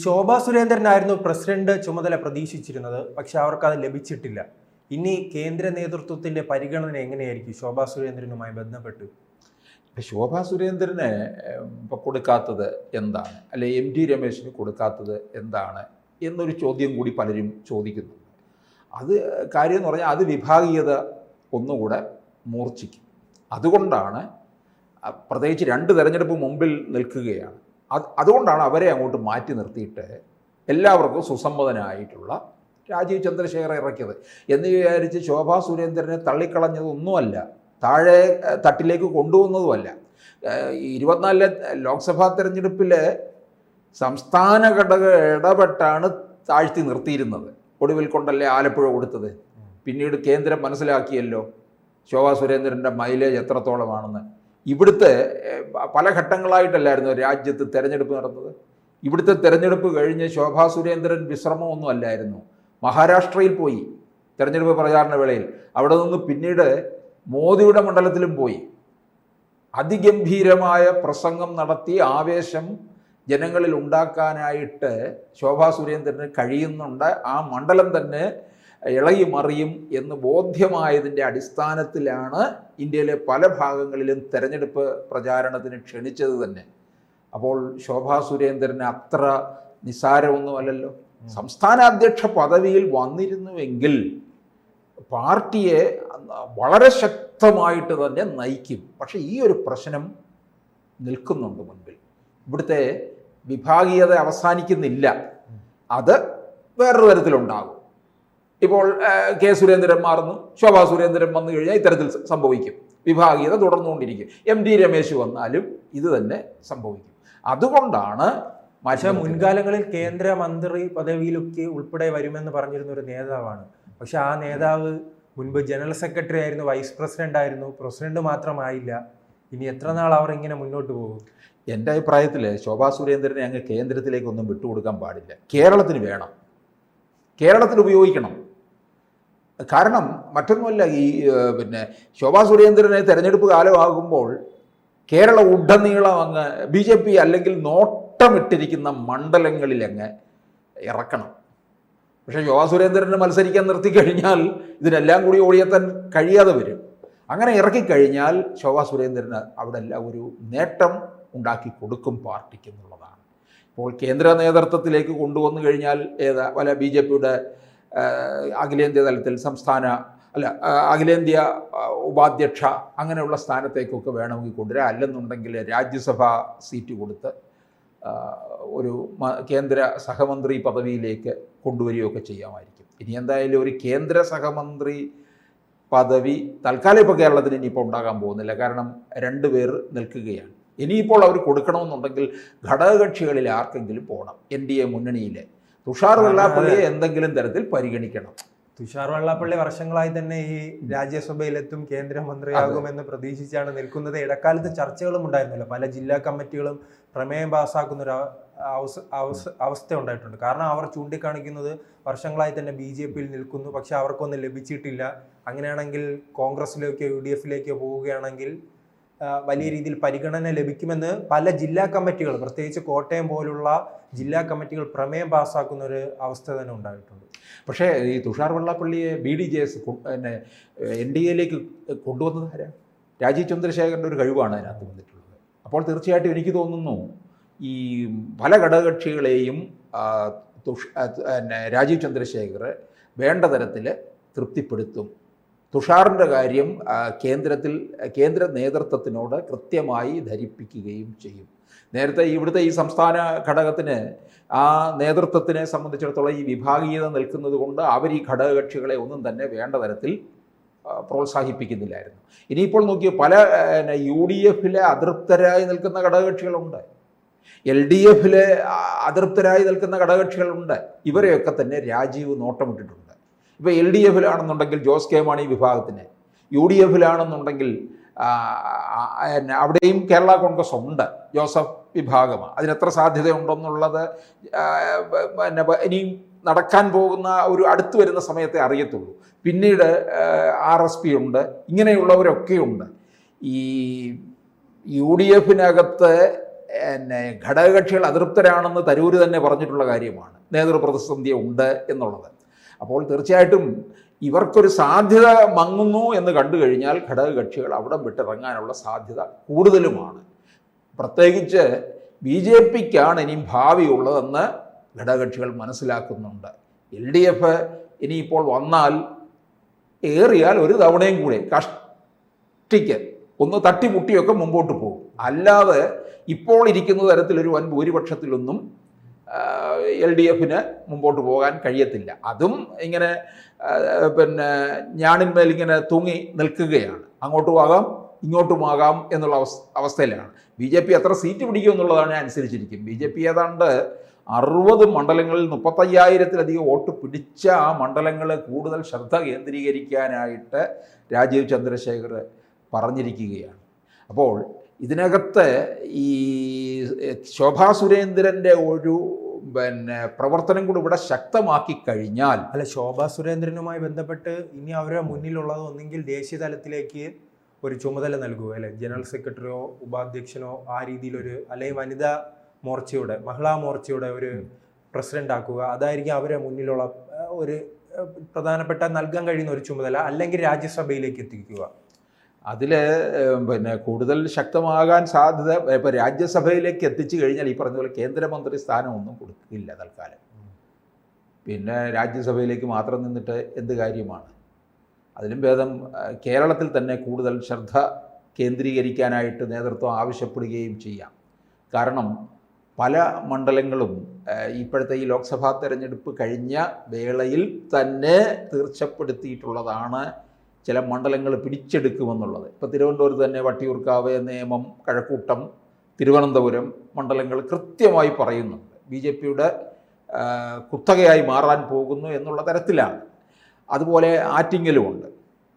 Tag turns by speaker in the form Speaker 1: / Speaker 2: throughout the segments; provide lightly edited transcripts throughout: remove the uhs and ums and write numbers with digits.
Speaker 1: Shobha സുരേന്ദ്രനായിരുന്നു president ചുമതല പ്രതീക്ഷിച്ചിരുന്നത്. പക്ഷെ അവർക്കത് ലഭിച്ചിട്ടില്ല. ഇനി കേന്ദ്ര നേതൃത്വത്തിന്റെ പരിഗണന എങ്ങനെയായിരിക്കും ശോഭാ സുരേന്ദ്രനുമായി ബന്ധപ്പെട്ട്?
Speaker 2: ശോഭാ സുരേന്ദ്രന് കൊടുക്കാത്തത് എന്താണ്, അല്ലെ MT രമേശിന് കൊടുക്കാത്തത് എന്താണ് എന്നൊരു ചോദ്യം കൂടി പലരും ചോദിക്കുന്നുണ്ട്. അത് കാര്യം എന്ന് പറഞ്ഞാൽ അത് വിഭാഗീയത ഒന്നുകൂടെ മൂർച്ഛിക്കും. അതുകൊണ്ടാണ് പ്രത്യേകിച്ച് 2 തെരഞ്ഞെടുപ്പ് മുമ്പിൽ നിൽക്കുകയാണ്. അതുകൊണ്ടാണ് അവരെ അങ്ങോട്ട് മാറ്റി നിർത്തിയിട്ട് എല്ലാവർക്കും സുസമ്മതനായിട്ടുള്ള രാജീവ് ചന്ദ്രശേഖർ ഇറക്കിയത് എന്ന് വിചാരിച്ച് ശോഭാ സുരേന്ദ്രനെ തള്ളിക്കളഞ്ഞതൊന്നുമല്ല, താഴെ തട്ടിലേക്ക് കൊണ്ടുവന്നതുമല്ല. 24 ലോക്സഭാ തെരഞ്ഞെടുപ്പിൽ സംസ്ഥാന ഘടക ഇടപെട്ടാണ് താഴ്ത്തി നിർത്തിയിരുന്നത്. ഒടുവിൽ കൊണ്ടല്ലേ ആലപ്പുഴ കൊടുത്തത്. പിന്നീട് കേന്ദ്രം മനസ്സിലാക്കിയല്ലോ ശോഭാ സുരേന്ദ്രൻ്റെ മൈലേജ് എത്രത്തോളമാണെന്ന്. ഇവിടുത്തെ പല ഘട്ടങ്ങളായിട്ടല്ലായിരുന്നു രാജ്യത്ത് തെരഞ്ഞെടുപ്പ് നടന്നത്. ഇവിടുത്തെ തെരഞ്ഞെടുപ്പ് കഴിഞ്ഞ് ശോഭാ സുരേന്ദ്രൻ വിശ്രമമൊന്നും അല്ലായിരുന്നു. മഹാരാഷ്ട്രയിൽ പോയി തെരഞ്ഞെടുപ്പ് പ്രചാരണ വേളയിൽ. അവിടെ നിന്ന് പിന്നീട് മോദിയുടെ മണ്ഡലത്തിലും പോയി അതിഗംഭീരമായ പ്രസംഗം നടത്തി ആവേശം ജനങ്ങളിൽ ഉണ്ടാക്കാനായിട്ട് ശോഭാ സുരേന്ദ്രന് കഴിയുന്നുണ്ട്. ആ മണ്ഡലം തന്നെ ഇളകി മറിയും എന്ന് ബോധ്യമായതിൻ്റെ അടിസ്ഥാനത്തിലാണ് ഇന്ത്യയിലെ പല ഭാഗങ്ങളിലും തെരഞ്ഞെടുപ്പ് പ്രചാരണത്തിന് ക്ഷണിച്ചത് തന്നെ. അപ്പോൾ ശോഭാ സുരേന്ദ്രന് അത്ര നിസ്സാരമൊന്നുമല്ലല്ലോ. സംസ്ഥാന അധ്യക്ഷ പദവിയിൽ വന്നിരുന്നുവെങ്കിൽ പാർട്ടിയെ വളരെ ശക്തമായിട്ട് തന്നെ നയിക്കും. പക്ഷേ ഈ ഒരു പ്രശ്നം നിൽക്കുന്നുണ്ട് മുൻപിൽ. ഇവിടുത്തെ വിഭാഗീയത അവസാനിക്കുന്നില്ല, അത് വേറൊരു തരത്തിലുണ്ടാകും. ഇപ്പോൾ കെ സുരേന്ദ്രൻ മാറുന്നു, ശോഭാ സുരേന്ദ്രൻ വന്നു കഴിഞ്ഞാൽ ഇത്തരത്തിൽ സംഭവിക്കും. വിഭാഗീയത തുടർന്നുകൊണ്ടിരിക്കും. MT രമേശ് വന്നാലും ഇത് തന്നെ സംഭവിക്കും. അതുകൊണ്ടാണ്
Speaker 1: മുൻകാലങ്ങളിൽ കേന്ദ്രമന്ത്രി പദവിയിലൊക്കെ ഉൾപ്പെടെ വരുമെന്ന് പറഞ്ഞിരുന്ന ഒരു നേതാവാണ്. പക്ഷെ ആ നേതാവ് മുൻപ് ജനറൽ സെക്രട്ടറി ആയിരുന്നു, വൈസ് പ്രസിഡന്റ് ആയിരുന്നു, പ്രസിഡന്റ് മാത്രമായില്ല. ഇനി എത്ര നാൾ അവർ ഇങ്ങനെ മുന്നോട്ട് പോകും?
Speaker 2: എൻ്റെ അഭിപ്രായത്തിൽ ശോഭാ സുരേന്ദ്രനെ അങ്ങ് കേന്ദ്രത്തിലേക്കൊന്നും വിട്ടുകൊടുക്കാൻ പാടില്ല. കേരളത്തിന് വേണം, കേരളത്തിൽ ഉപയോഗിക്കണം. കാരണം മറ്റൊന്നുമല്ല, ഈ ശോഭാ സുരേന്ദ്രനെ തെരഞ്ഞെടുപ്പ് കാലമാകുമ്പോൾ കേരള ഉടനീളം അങ്ങ് BJP അല്ലെങ്കിൽ നോട്ടമിട്ടിരിക്കുന്ന മണ്ഡലങ്ങളിലങ്ങ് ഇറക്കണം. പക്ഷേ ശോഭാ സുരേന്ദ്രനെ മത്സരിക്കാൻ നിർത്തിക്കഴിഞ്ഞാൽ ഇതിനെല്ലാം കൂടി ഓടിയെത്താൻ കഴിയാതെ വരും. അങ്ങനെ ഇറക്കിക്കഴിഞ്ഞാൽ ശോഭാ സുരേന്ദ്രന് അവിടെ എല്ലാം ഒരു നേട്ടം ഉണ്ടാക്കി കൊടുക്കും പാർട്ടിക്ക് എന്നുള്ളതാണ്. ഇപ്പോൾ കേന്ദ്ര നേതൃത്വത്തിലേക്ക് കൊണ്ടുവന്നു കഴിഞ്ഞാൽ വല്ല BJPയുടെ അഖിലേന്ത്യാ തലത്തിൽ അഖിലേന്ത്യാ ഉപാധ്യക്ഷ അങ്ങനെയുള്ള സ്ഥാനത്തേക്കൊക്കെ വേണമെങ്കിൽ കൊണ്ടുവരാം. അല്ലെന്നുണ്ടെങ്കിൽ രാജ്യസഭാ സീറ്റ് കൊടുത്ത് ഒരു കേന്ദ്ര സഹമന്ത്രി പദവിയിലേക്ക് കൊണ്ടുവരികയൊക്കെ ചെയ്യാമായിരിക്കും. ഇനി എന്തായാലും ഒരു കേന്ദ്ര സഹമന്ത്രി പദവി തൽക്കാലം ഇപ്പോൾ കേരളത്തിന് ഇനിയിപ്പോൾ ഉണ്ടാകാൻ പോകുന്നില്ല. കാരണം 2 പേർ നിൽക്കുകയാണ്. ഇനിയിപ്പോൾ അവർ കൊടുക്കണമെന്നുണ്ടെങ്കിൽ ഘടകകക്ഷികളിൽ ആർക്കെങ്കിലും പോകണം. NDA മുന്നണിയിലെ തുഷാർ വെള്ളാപ്പള്ളിയെ എന്തെങ്കിലും തരത്തിൽ പരിഗണിക്കണം.
Speaker 1: തുഷാർ വെള്ളാപ്പള്ളി വർഷങ്ങളായി തന്നെ ഈ രാജ്യസഭയിലെത്തും, കേന്ദ്രമന്ത്രിയാകുമെന്ന് പ്രതീക്ഷിച്ചാണ് നിൽക്കുന്നത്. ഇടക്കാലത്ത് ചർച്ചകളും ഉണ്ടായിരുന്നില്ല. പല ജില്ലാ കമ്മിറ്റികളും പ്രമേയം പാസ്സാക്കുന്ന ഒരു അവസ്ഥ ഉണ്ടായിട്ടുണ്ട്. കാരണം അവർ ചൂണ്ടിക്കാണിക്കുന്നത് വർഷങ്ങളായി തന്നെ BJPയിൽ നിൽക്കുന്നു, പക്ഷെ അവർക്കൊന്നും ലഭിച്ചിട്ടില്ല. അങ്ങനെയാണെങ്കിൽ കോൺഗ്രസിലേക്കോ UDFിലേക്കോ പോവുകയാണെങ്കിൽ വലിയ രീതിയിൽ പരിഗണന ലഭിക്കുമെന്ന് പല ജില്ലാ കമ്മിറ്റികൾ, പ്രത്യേകിച്ച് കോട്ടയം പോലുള്ള ജില്ലാ കമ്മിറ്റികൾ പ്രമേയം പാസ്സാക്കുന്ന ഒരു അവസ്ഥ തന്നെ ഉണ്ടായിട്ടുണ്ട്.
Speaker 2: പക്ഷേ ഈ തുഷാർ വെള്ളാപ്പള്ളിയെ BDJS NDAയിലേക്ക് കൊണ്ടുവന്നത് ആരാ? രാജീവ് ചന്ദ്രശേഖരൻ്റെ ഒരു കഴിവാണ് അതിനകത്ത് വന്നിട്ടുള്ളത്. അപ്പോൾ തീർച്ചയായിട്ടും എനിക്ക് തോന്നുന്നു ഈ പല ഘടകകക്ഷികളെയും രാജീവ് ചന്ദ്രശേഖർ വേണ്ട തരത്തിൽ തൃപ്തിപ്പെടുത്തും. തുഷാറിൻ്റെ കാര്യം കേന്ദ്ര നേതൃത്വത്തിനോട് കൃത്യമായി ധരിപ്പിക്കുകയും ചെയ്യും. നേരത്തെ ഇവിടുത്തെ ഈ സംസ്ഥാന ഘടകത്തിന് ആ നേതൃത്വത്തിനെ സംബന്ധിച്ചിടത്തോളം ഈ വിഭാഗീയത നിൽക്കുന്നത് കൊണ്ട് അവർ ഈ ഘടകകക്ഷികളെ ഒന്നും തന്നെ വേണ്ട തരത്തിൽ പ്രോത്സാഹിപ്പിക്കുന്നില്ലായിരുന്നു. ഇനിയിപ്പോൾ നോക്കിയ പല UDFിലെ അതൃപ്തരായി നിൽക്കുന്ന ഘടകകക്ഷികളുണ്ട്, LDFിലെ അതൃപ്തരായി നിൽക്കുന്ന ഘടകകക്ഷികളുണ്ട്. ഇവരെയൊക്കെ തന്നെ രാജീവ് നോട്ടമിട്ടിട്ടുണ്ട്. ഇപ്പോൾ LDFിലാണെന്നുണ്ടെങ്കിൽ ജോസ് കെ മാണി വിഭാഗത്തിന്, UDFിലാണെന്നുണ്ടെങ്കിൽ അവിടെയും കേരള കോൺഗ്രസ് ഉണ്ട്, ജോസഫ് വിഭാഗമാണ്. അതിനെത്ര സാധ്യതയുണ്ടെന്നുള്ളത് ഇനിയും നടക്കാൻ പോകുന്ന ഒരു അടുത്ത് വരുന്ന സമയത്തെ അറിയത്തുള്ളൂ. പിന്നീട് RSP ഉണ്ട്, ഇങ്ങനെയുള്ളവരൊക്കെയുണ്ട്. ഈ UDFിനകത്ത് ഘടകകക്ഷികൾ അതൃപ്തരാണെന്ന് തരൂർ തന്നെ പറഞ്ഞിട്ടുള്ള കാര്യമാണ്. നേതൃപ്രതിസന്ധി ഉണ്ട് എന്നുള്ളത്. അപ്പോൾ തീർച്ചയായിട്ടും ഇവർക്കൊരു സാധ്യത മങ്ങുന്നു എന്ന് കണ്ടു കഴിഞ്ഞാൽ ഘടകകക്ഷികൾ അവിടെ വിട്ടിറങ്ങാനുള്ള സാധ്യത കൂടുതലുമാണ്. പ്രത്യേകിച്ച് BJPക്കാണ് ഇനിയും ഭാവിയുള്ളതെന്ന് ഘടകകക്ഷികൾ മനസ്സിലാക്കുന്നുണ്ട്. LDF ഇനിയിപ്പോൾ വന്നാൽ ഏറിയാൽ ഒരു തവണയും കൂടെ കഷ്ടിക്ക് ഒന്ന് തട്ടിമുട്ടിയൊക്കെ മുമ്പോട്ട് പോകും. അല്ലാതെ ഇപ്പോൾ ഇരിക്കുന്ന തരത്തിലൊരു വൻ ഭൂരിപക്ഷത്തിലൊന്നും LDFന് മുമ്പോട്ട് പോകാൻ കഴിയത്തില്ല. അതും ഇങ്ങനെ ഞാണിന്മേൽ ഇങ്ങനെ തൂങ്ങി നിൽക്കുകയാണ്. അങ്ങോട്ടുമാകാം ഇങ്ങോട്ടുമാകാം എന്നുള്ള അവസ്ഥയിലാണ്. BJP എത്ര സീറ്റ് പിടിക്കും എന്നുള്ളതാണ് അനുസരിച്ചിരിക്കും. BJP ഏതാണ്ട് 60 മണ്ഡലങ്ങളിൽ 35,000-ലധികം വോട്ട് പിടിച്ച ആ മണ്ഡലങ്ങളെ കൂടുതൽ ശ്രദ്ധ കേന്ദ്രീകരിക്കാനായിട്ട് രാജീവ് ചന്ദ്രശേഖർ പറഞ്ഞിരിക്കുകയാണ്. അപ്പോൾ ഇതിനകത്ത് ഈ ശോഭാ സുരേന്ദ്രൻ്റെ ഒരു പ്രവർത്തനം കൂടി ഇവിടെ ശക്തമാക്കി കഴിഞ്ഞാൽ,
Speaker 1: അല്ല, ശോഭാ സുരേന്ദ്രനുമായി ബന്ധപ്പെട്ട് ഇനി അവരുടെ മുന്നിലുള്ളത് ഒന്നെങ്കിൽ ദേശീയ തലത്തിലേക്ക് ഒരു ചുമതല നൽകുക, അല്ലെ, ജനറൽ സെക്രട്ടറിയോ ഉപാധ്യക്ഷനോ ആ രീതിയിലൊരു, അല്ലെങ്കിൽ വനിതാ മോർച്ചയുടെ, മഹിളാ മോർച്ചയുടെ ഒരു പ്രസിഡന്റ് ആക്കുക. അതായിരിക്കും അവരെ മുന്നിലുള്ള ഒരു പ്രധാനപ്പെട്ട നൽകാൻ കഴിയുന്ന ഒരു ചുമതല. അല്ലെങ്കിൽ രാജ്യസഭയിലേക്ക് എത്തിക്കുക.
Speaker 2: അതിൽ കൂടുതൽ ശക്തമാകാൻ സാധ്യത ഇപ്പോൾ രാജ്യസഭയിലേക്ക് എത്തിച്ചു കഴിഞ്ഞാൽ ഈ പറഞ്ഞ പോലെ കേന്ദ്രമന്ത്രി സ്ഥാനമൊന്നും കൊടുക്കില്ല തൽക്കാലം. പിന്നെ രാജ്യസഭയിലേക്ക് മാത്രം നിന്നിട്ട് എന്ത് കാര്യമാണ്? അതിലും ഭേദം കേരളത്തിൽ തന്നെ കൂടുതൽ ശ്രദ്ധ കേന്ദ്രീകരിക്കാനായിട്ട് നേതൃത്വം ആവശ്യപ്പെടുകയും ചെയ്യാം. കാരണം പല മണ്ഡലങ്ങളും ഇപ്പോഴത്തെ ഈ ലോക്സഭാ തെരഞ്ഞെടുപ്പ് കഴിഞ്ഞ വേളയിൽ തന്നെ തീർച്ചപ്പെടുത്തിയിട്ടുള്ളതാണ് ചില മണ്ഡലങ്ങൾ പിടിച്ചെടുക്കുമെന്നുള്ളത്. ഇപ്പോൾ തിരുവനന്തപുരത്ത് തന്നെ വട്ടിയൂർക്കാവ്, നേമം, കഴക്കൂട്ടം, തിരുവനന്തപുരം മണ്ഡലങ്ങൾ കൃത്യമായി പറയുന്നുണ്ട് BJPയുടെ കുത്തകയായി മാറാൻ പോകുന്നു എന്നുള്ള തരത്തിലാണ്. അതുപോലെ ആറ്റിങ്ങലുമുണ്ട്.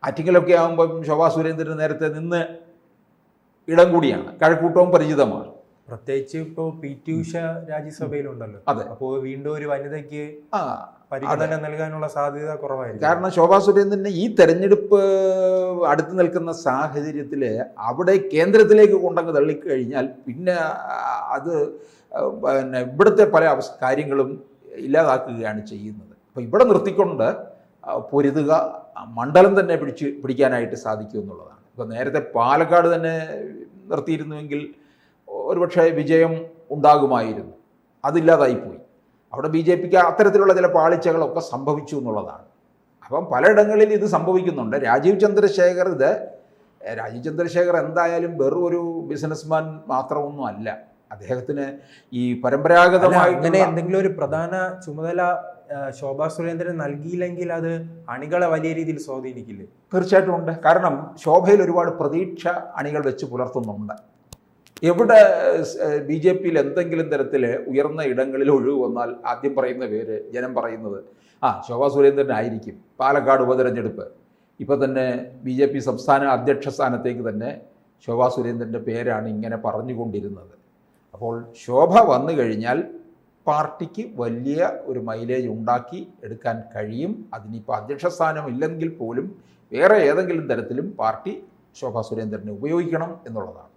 Speaker 2: ആറ്റിങ്ങലൊക്കെ ആകുമ്പം ശോഭാ സുരേന്ദ്രൻ നേരത്തെ നിന്ന് ഇടം കൂടിയാണ്. കഴക്കൂട്ടവും പരിചിതമാണ്.
Speaker 1: പ്രത്യേകിച്ച് ഇപ്പോൾ PT ഉഷ രാജ്യസഭയിലുണ്ടല്ലോ.
Speaker 2: അതെ.
Speaker 1: അപ്പോൾ വീണ്ടും ഒരു വനിതയ്ക്ക് പരിഗണന നൽകാനുള്ള സാധ്യത കുറവായിരിക്കും.
Speaker 2: കാരണം ശോഭാ സുരേന്ദ്രന് ഈ തെരഞ്ഞെടുപ്പ് അടുത്ത് നിൽക്കുന്ന സാഹചര്യത്തിൽ അവിടെ കേന്ദ്രത്തിലേക്ക് കൊണ്ടങ്ങ് തള്ളിക്കഴിഞ്ഞാൽ പിന്നെ അത് ഇവിടുത്തെ പല കാര്യങ്ങളും ഇല്ലാതാക്കുകയാണ് ചെയ്യുന്നത്. അപ്പോൾ ഇവിടെ നിർത്തിക്കൊണ്ട് പൊരുതുക, മണ്ഡലം തന്നെ പിടിക്കാനായിട്ട് സാധിക്കും എന്നുള്ളതാണ്. ഇപ്പോൾ നേരത്തെ പാലക്കാട് തന്നെ നിർത്തിയിരുന്നുവെങ്കിൽ ഒരുപക്ഷെ വിജയം ഉണ്ടാകുമായിരുന്നു. അതില്ലാതായിപ്പോയി. അവിടെ BJPക്ക് അത്തരത്തിലുള്ള ചില പാളിച്ചകളൊക്കെ സംഭവിച്ചു എന്നുള്ളതാണ്. അപ്പം പലയിടങ്ങളിൽ ഇത് സംഭവിക്കുന്നുണ്ട്. രാജീവ് ചന്ദ്രശേഖർ എന്തായാലും വെറും ഒരു ബിസിനസ്മാൻ മാത്രമൊന്നും അല്ല. അദ്ദേഹത്തിന് ഈ പരമ്പരാഗതമായി
Speaker 1: അങ്ങനെ എന്തെങ്കിലും ഒരു പ്രധാന ചുമതല ശോഭാ സുരേന്ദ്രൻ നൽകിയില്ലെങ്കിൽ അത് അണികളെ വലിയ രീതിയിൽ സ്വാധീനിക്കില്ലേ?
Speaker 2: തീർച്ചയായിട്ടും ഉണ്ട്. കാരണം ശോഭയിൽ ഒരുപാട് പ്രതീക്ഷ അണികൾ വെച്ച് പുലർത്തുന്നുണ്ട്. എവിടെ BJPയിൽ എന്തെങ്കിലും തരത്തിൽ ഉയർന്ന ഇടങ്ങളിൽ ഒഴിവ് വന്നാൽ ആദ്യം പറയുന്ന പേര് ജനം പറയുന്നത് ശോഭാ സുരേന്ദ്രനായിരിക്കും. പാലക്കാട് ഉപതെരഞ്ഞെടുപ്പ് ഇപ്പോൾ തന്നെ BJP സംസ്ഥാന അധ്യക്ഷ സ്ഥാനത്തേക്ക് തന്നെ ശോഭാ സുരേന്ദ്രൻ്റെ പേരാണ് ഇങ്ങനെ പറഞ്ഞുകൊണ്ടിരുന്നത്. അപ്പോൾ ശോഭ വന്നു കഴിഞ്ഞാൽ പാർട്ടിക്ക് വലിയ ഒരു മൈലേജ് ഉണ്ടാക്കി എടുക്കാൻ കഴിയും. അതിനിപ്പോൾ അധ്യക്ഷ സ്ഥാനം ഇല്ലെങ്കിൽ പോലും വേറെ ഏതെങ്കിലും തരത്തിലും പാർട്ടി ശോഭാ സുരേന്ദ്രനെ ഉപയോഗിക്കണം എന്നുള്ളതാണ്.